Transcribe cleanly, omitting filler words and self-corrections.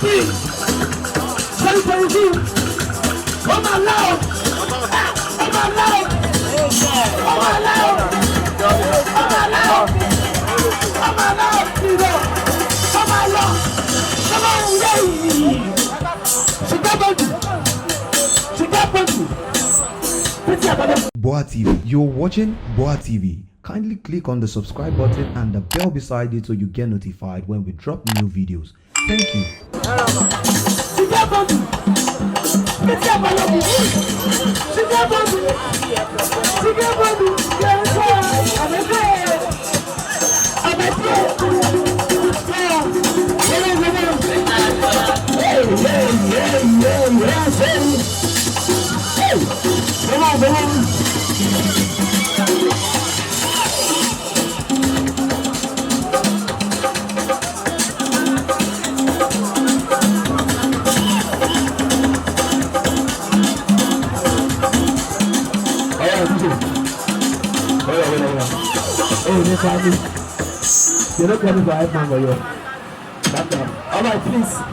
Butty. Sorry for you. Come on loud. Come on loud. Come on loud. Come on loud. Come on loud. Come on loud. Come on, yay. GboahTv. You're watching GboahTv. Kindly click on the subscribe button and the bell beside it so you get notified when we drop new videos. Thank you. You're not coming for iPhone for you. All right, please.